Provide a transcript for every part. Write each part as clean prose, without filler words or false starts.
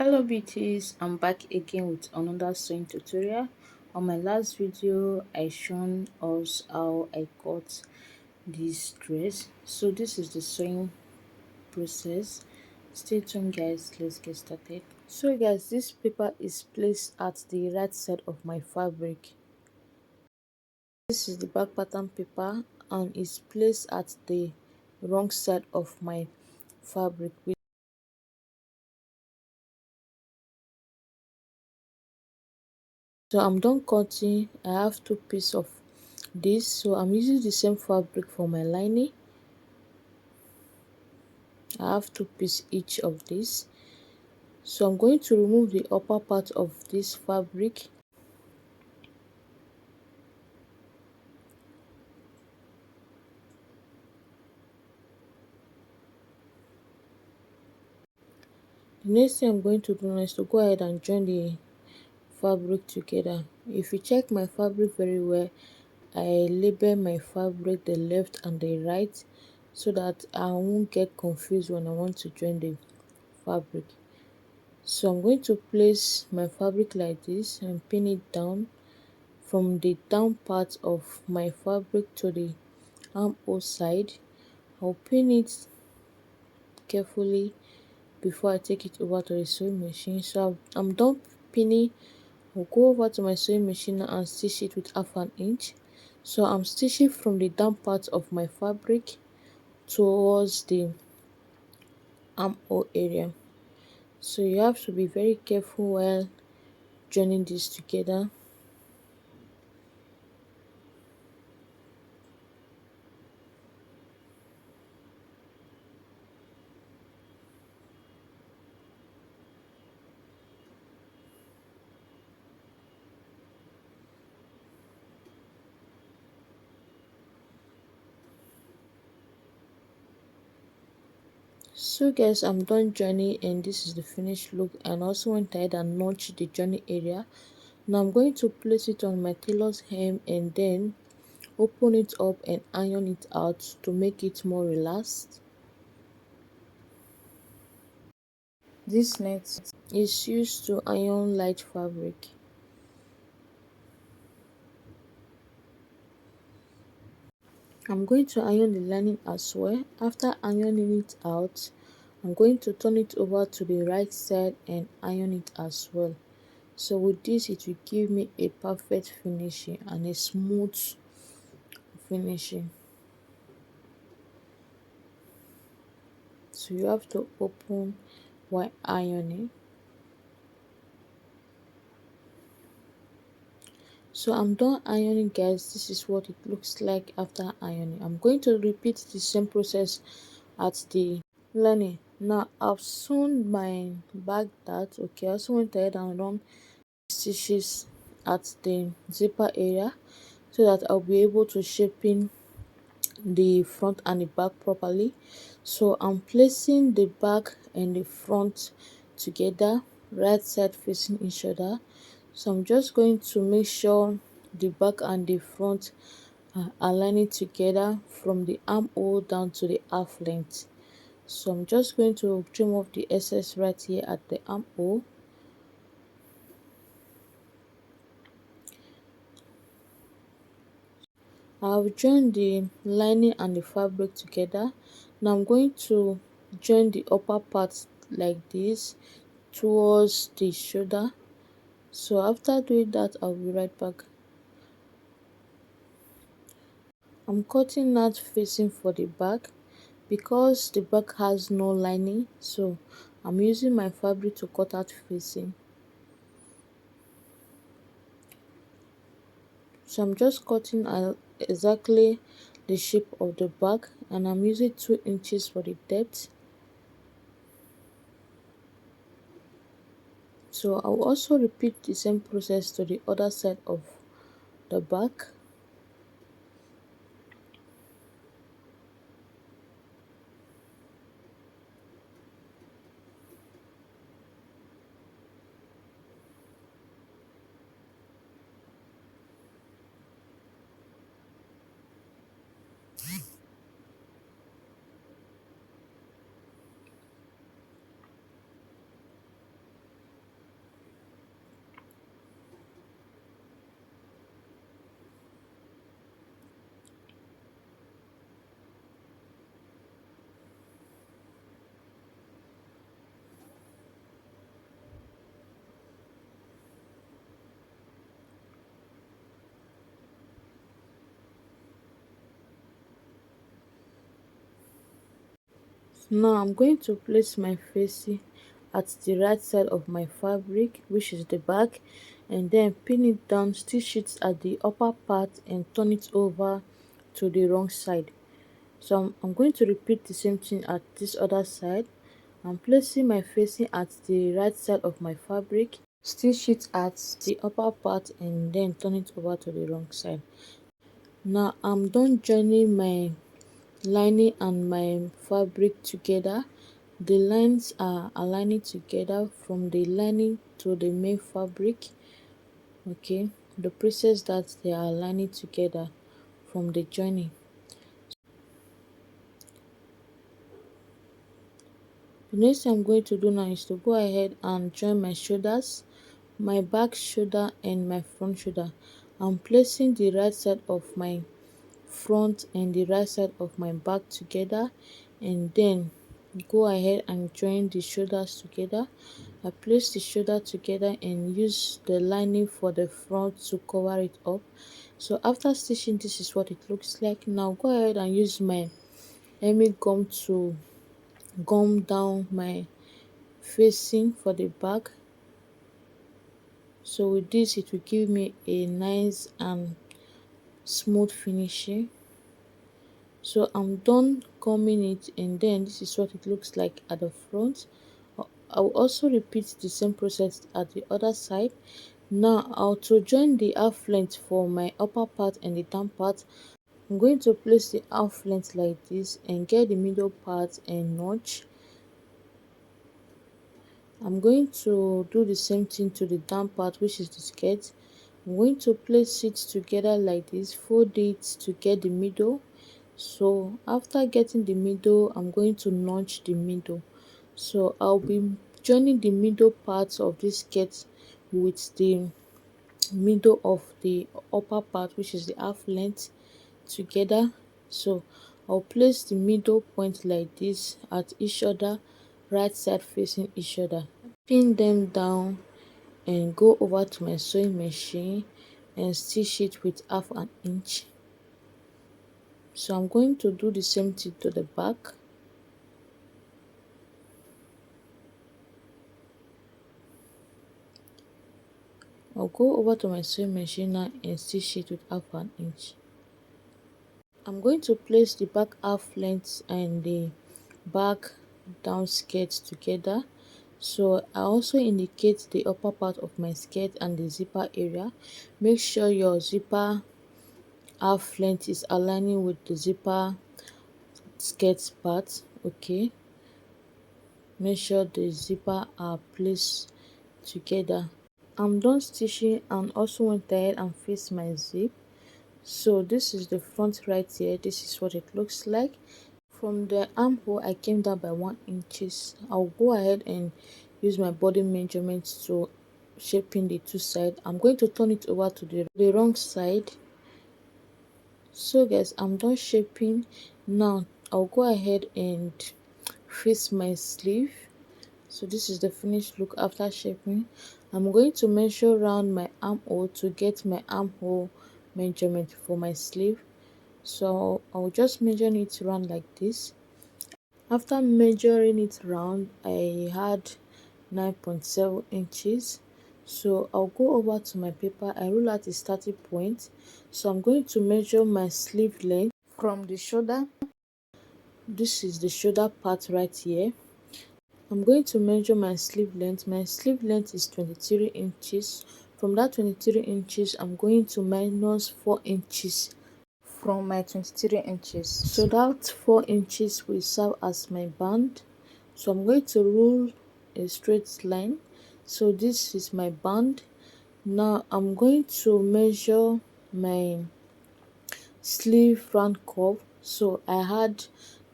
Hello beauties, I'm back again with another sewing tutorial. On my last video I shown us how I cut this dress. So this is the sewing process. Stay tuned guys, let's get started. So guys, this paper is placed at the right side of my fabric. This is the back pattern paper and is placed at the wrong side of my fabric. So I'm done cutting. I have two pieces of this, so I'm using the same fabric for my lining. I have two pieces each of this, so I'm going to remove the upper part of this fabric. The next thing I'm going to do now is to go ahead and join the fabric together. If you check my fabric very well, I label my fabric the left and the right so that I won't get confused when I want to join the fabric. So I'm going to place my fabric like this and pin it down from the down part of my fabric to the armhole side. I'll pin it carefully before I take it over to the sewing machine. So I'm done pinning. I'll go over to my sewing machine and stitch it with half an inch. So I'm stitching from the down part of my fabric towards the armhole area. So you have to be very careful while joining this together. So guys, I'm done joining and this is the finished look, and also went ahead and notched the journey area. Now I'm going to place it on my tailor's hem and then open it up and iron it out to make it more relaxed. This net is used to iron light fabric. I'm going to iron the lining as well. After ironing it out, I'm going to turn it over to the right side and iron it as well. So with this, it will give me a perfect finishing and a smooth finishing. So you have to open while ironing. So I'm done ironing guys. This is what it looks like after ironing. I'm going to repeat the same process at the lining. Now I've sewn my back dart. Okay, I also went ahead and run stitches at the zipper area so that I'll be able to shape in the front and the back properly. So I'm placing the back and the front together, right side facing each other. So I'm just going to make sure the back and the front are aligning together from the armhole down to the half length. So I'm just going to trim off the excess right here at the armhole. I've joined the lining and the fabric together. Now I'm going to join the upper part like this towards the shoulder. So after doing that, I'll be right back. I'm cutting out facing for the back because the back has no lining, so I'm using my fabric to cut out facing. So I'm just cutting out exactly the shape of the back, and I'm using 2 inches for the depth. So I'll also repeat the same process to the other side of the back. Now I'm going to place my facing at the right side of my fabric, which is the back, and then pin it down, stitch it at the upper part and turn it over to the wrong side. So I'm going to repeat the same thing at this other side. I'm placing my facing at the right side of my fabric, stitch it at the upper part and then turn it over to the wrong side. Now I'm done joining my lining and my fabric together. The lines are aligning together from the lining to the main fabric. Okay, the process that they are aligning together from the joining. The next thing I'm going to do now is to go ahead and join my shoulders, my back shoulder and my front shoulder. I'm placing the right side of my front and the right side of my back together, and then go ahead and join the shoulders together. I place the shoulder together and use the lining for the front to cover it up. So after stitching, this is what it looks like. Now go ahead and use my hemming gum to gum down my facing for the back. So with this it will give me a nice and smooth finishing. So I'm done combing it, and then this is what it looks like at the front. I will also repeat the same process at the other side. Now I'll to join the half length for my upper part and the down part. I'm going to place the half length like this and get the middle part and notch. I'm going to do the same thing to the down part, which is the skirt. I'm going to place it together like this, fold it to get the middle. So after getting the middle, I'm going to notch the middle. So I'll be joining the middle part of this skirt with the middle of the upper part, which is the half length, together. So I'll place the middle point like this at each other, right side facing each other, pin them down and go over to my sewing machine and stitch it with half an inch. So I'm going to do the same thing to the back. I'll go over to my sewing machine now and stitch it with half an inch. I'm going to place the back half length and the back down skirt together. So I also indicate the upper part of my skirt and the zipper area. Make sure your zipper half length is aligning with the zipper skirt part. Okay, make sure the zipper are placed together. I'm done stitching and also went ahead and fixed my zip. So this is the front right here. This is what it looks like. From the armhole I came down by 1 inches. I'll go ahead and use my body measurements to shaping the two sides. I'm going to turn it over to the wrong side. So guys, I'm done shaping. Now I'll go ahead and fix my sleeve. So this is the finished look after shaping. I'm going to measure around my armhole to get my armhole measurement for my sleeve. So I'll just measure it around like this. After measuring it round, I had 9.7 inches. So I'll go over to my paper. I rule out the starting point. So I'm going to measure my sleeve length from the shoulder. This is the shoulder part right here. I'm going to measure my sleeve length. My sleeve length is 23 inches. From that 23 inches, I'm going to minus 4 inches from my 23 inches. So that 4 inches will serve as my band. So I'm going to rule a straight line. So this is my band. Now I'm going to measure my sleeve round curve. So I had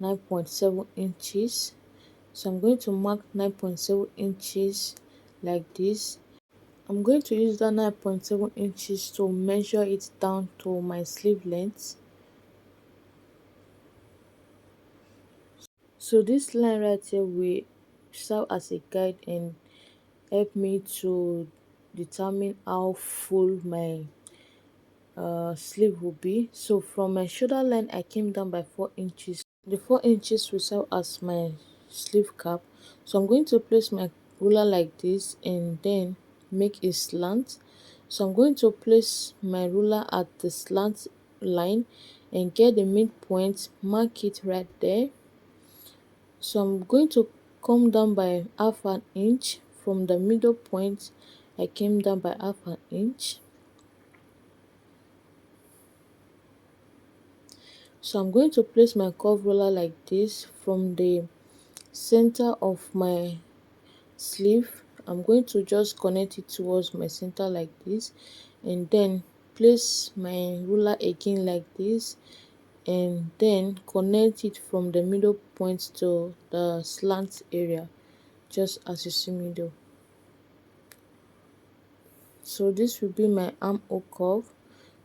9.7 inches. So I'm going to mark 9.7 inches like this. I'm going to use that 9.7 inches to measure it down to my sleeve length. So this line right here will serve as a guide and help me to determine how full my sleeve will be. So from my shoulder line I came down by 4 inches. The 4 inches will serve as my sleeve cap. So I'm going to place my ruler like this and then make a slant. So I'm going to place my ruler at the slant line and get the midpoint, mark it right there. So I'm going to come down by half an inch from the middle point. I came down by half an inch. So I'm going to place my curve roller like this from the center of my sleeve. I'm going to just connect it towards my center like this and then place my ruler again like this and then connect it from the middle point to the slant area, just as you see me do. So this will be my armhole curve.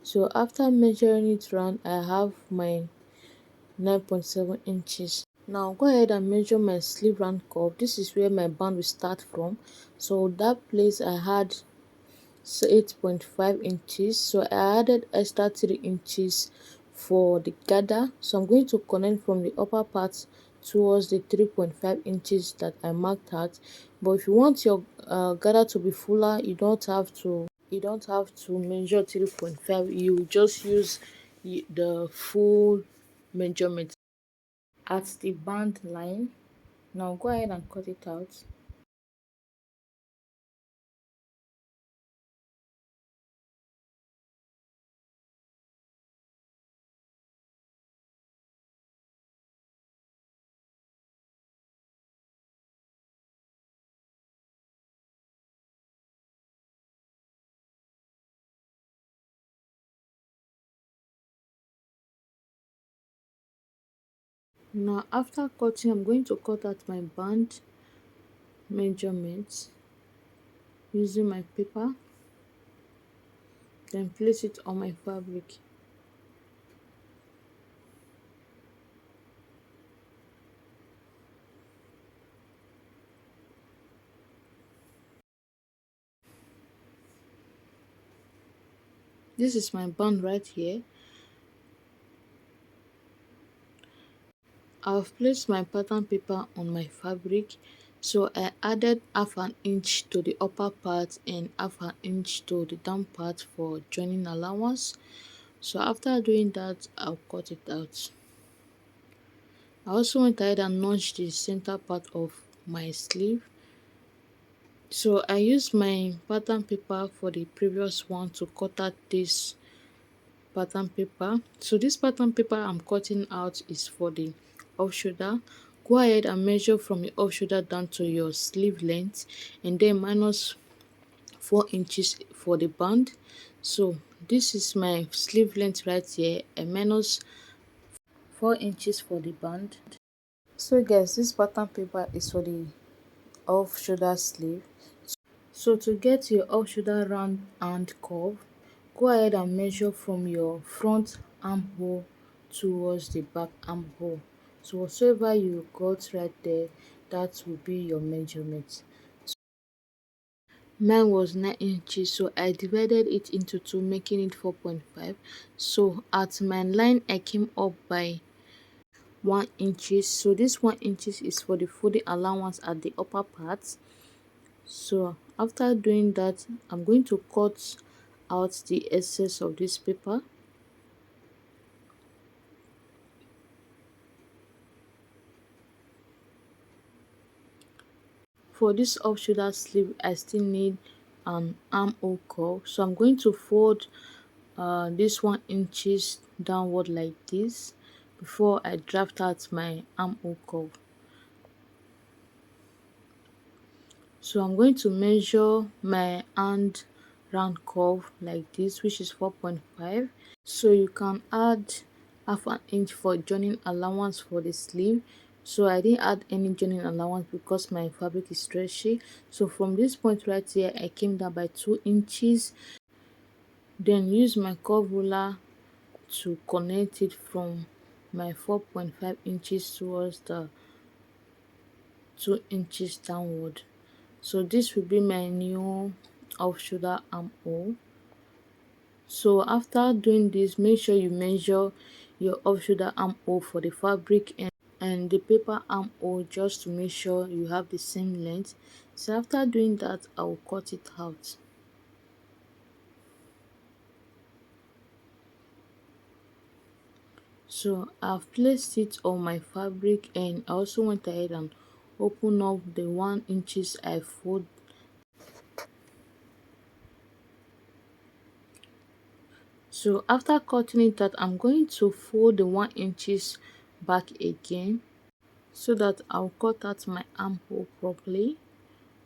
So after measuring it round, I have my 9.7 inches. Now go ahead and measure my sleeve round curve. This is where my band will start from. So that place I had 8.5 inches. So I added extra 3 inches for the gather. So I'm going to connect from the upper part towards the 3.5 inches that I marked out. But if you want your gather to be fuller, you don't have to measure 3.5. You just use the full measurement at the band line. Now go ahead and cut it out. Now after cutting, I'm going to cut out my band measurements using my paper, then place it on my fabric. This is my band right here. I've placed my pattern paper on my fabric, so I added half an inch to the upper part and half an inch to the down part for joining allowance. So after doing that, I'll cut it out. I also went ahead and notched the center part of my sleeve. So I used my pattern paper for the previous one to cut out this pattern paper. So this pattern paper I'm cutting out is for the off shoulder. Go ahead and measure from the off shoulder down to your sleeve length and then minus 4 inches for the band. So this is my sleeve length right here and minus 4 inches for the band. So guys, this pattern paper is for the off shoulder sleeve. So to get your off shoulder round and curve, go ahead and measure from your front armhole towards the back armhole. So whatever you got right there, that will be your measurement. Mine was 9 inches, so I divided it into two, making it 4.5. So at my line, I came up by 1 inches. So this 1 inches is for the folding allowance at the upper part. So after doing that, I'm going to cut out the excess of this paper. For this off shoulder sleeve, I still need an armhole curve, so I'm going to fold this 1 inches downward like this before I draft out my armhole curve. So I'm going to measure my hand round curve like this, which is 4.5. So you can add half an inch for joining allowance for the sleeve. So I didn't add any joining allowance because my fabric is stretchy. So from this point right here, I came down by 2 inches. Then use my curve ruler to connect it from my 4.5 inches towards the 2 inches downward. So this will be my new off shoulder armhole. So after doing this, make sure you measure your off shoulder armhole for the fabric and and the paper armhole just to make sure you have the same length. So after doing that, I'll cut it out. So I've placed it on my fabric, and I also went ahead and open up the 1 inches I fold. So after cutting it out, I'm going to fold the 1 inches back again so that I'll cut out my armhole properly.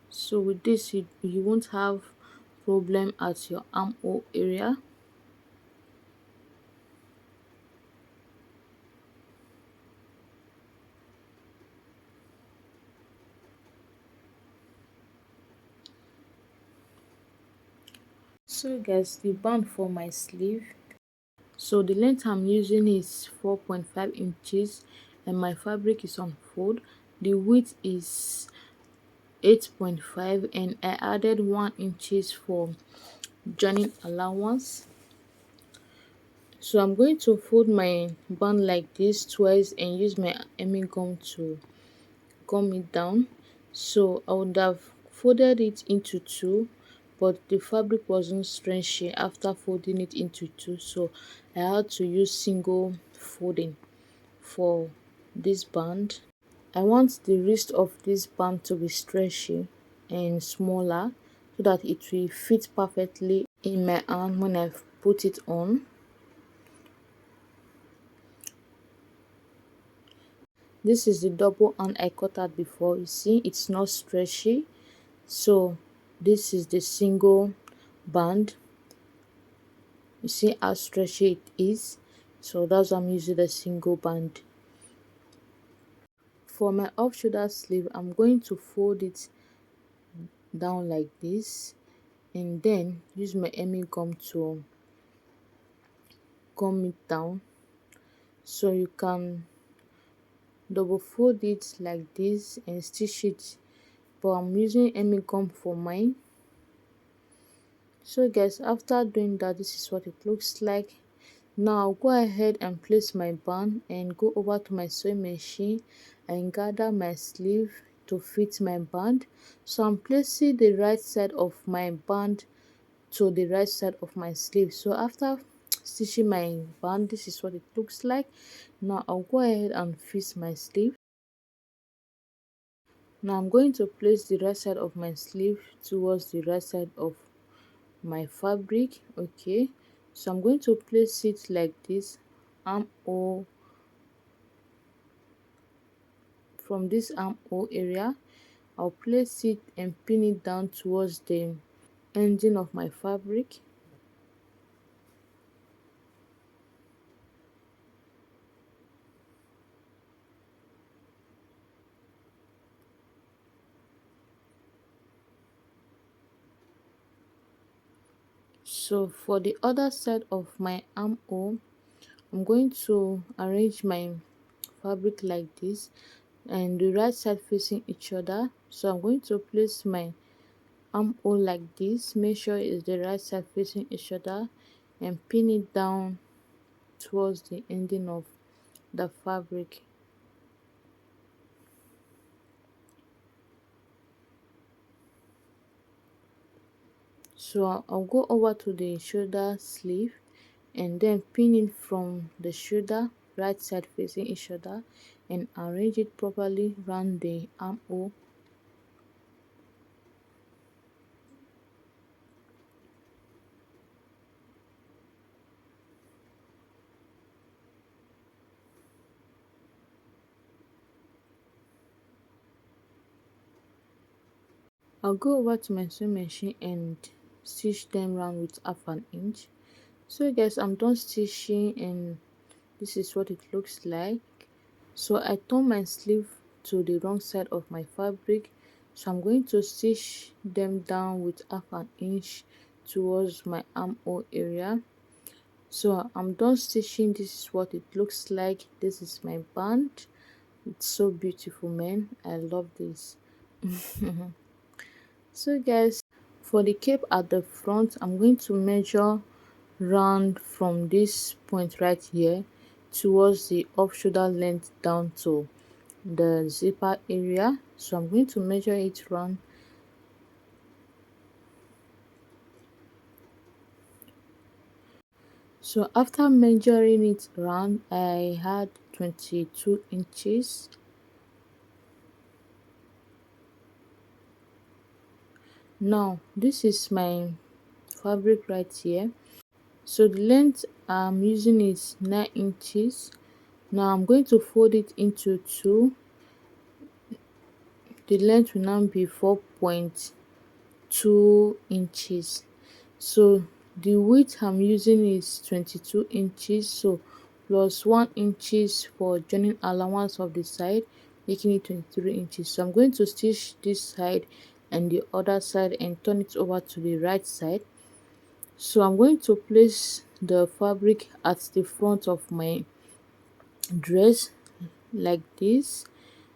So with this, you won't have problem at your armhole area. So guys, the band for my sleeve, so the length I'm using is 4.5 inches and my fabric is on fold. The width is 8.5 and I added 1 inches for joining allowance. So I'm going to fold my band like this twice and use my hemming gum to gum it down. So I would have folded it into two, but the fabric wasn't stretchy after folding it into two, so I had to use single folding for this band. I want the wrist of this band to be stretchy and smaller so that it will fit perfectly in my hand when I put it on. This is the double hand I cut out before. You see, it's not stretchy. So this is the single band. You see how stretchy it is. So that's why I'm using the single band. For my off shoulder sleeve, I'm going to fold it down like this and then use my hemming gum to gum it down. So you can double fold it like this and stitch it, but I'm using hemming gum for mine. So guys, after doing that, this is what it looks like. Now I'll go ahead and place my band and go over to my sewing machine and gather my sleeve to fit my band. So I'm placing the right side of my band to the right side of my sleeve. So after stitching my band, this is what it looks like. Now I'll go ahead and fit my sleeve. Now I'm going to place the right side of my sleeve towards the right side of my fabric. Okay, so I'm going to place it like this, armhole, from this armhole area I'll place it and pin it down towards the ending of my fabric. So for the other side of my armhole, I'm going to arrange my fabric like this and the right side facing each other. So I'm going to place my armhole like this, make sure it's the right side facing each other, and pin it down towards the ending of the fabric. So I'll go over to the shoulder sleeve and then pin it from the shoulder, right side facing each other, and arrange it properly around the armhole. I'll go over to my sewing machine and stitch them round with half an inch. So guys, I'm done stitching and this is what it looks like. So I turn my sleeve to the wrong side of my fabric, so I'm going to stitch them down with half an inch towards my armhole area. So I'm done stitching. This is what it looks like. This is my band. It's so beautiful, man. I love this. So guys, for the cape at the front, I'm going to measure round from this point right here towards the off shoulder length down to the zipper area. So I'm going to measure it round. So after measuring it round, I had 22 inches. Now this is my fabric right here. So the length I'm using is 9 inches. Now I'm going to fold it into two. The length will now be 4.2 inches. So the width I'm using is 22 inches, so plus 1 inches for joining allowance of the side, making it 23 inches. So I'm going to stitch this side and the other side and turn it over to the right side. So I'm going to place the fabric at the front of my dress like this.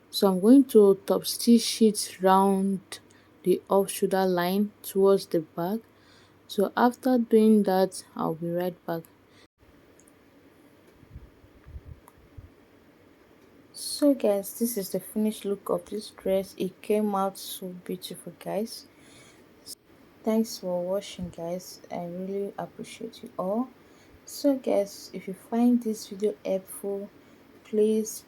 So I'm going to top stitch it round the off shoulder line towards the back. So after doing that, I'll be right back. So guys, this is the finished look of this dress. It came out so beautiful, guys. Thanks for watching, guys. I really appreciate you all. So guys, if you find this video helpful, please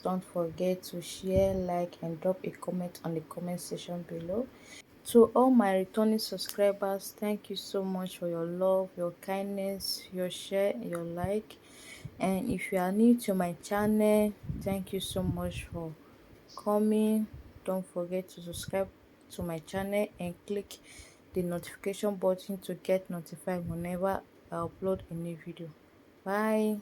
don't forget to share, like and drop a comment on the comment section below. To all my returning subscribers, thank you so much for your love, your kindness, your share, your like. And if you are new to my channel, thank you so much for coming. Don't forget to subscribe to my channel and click the notification button to get notified whenever I upload a new video. Bye.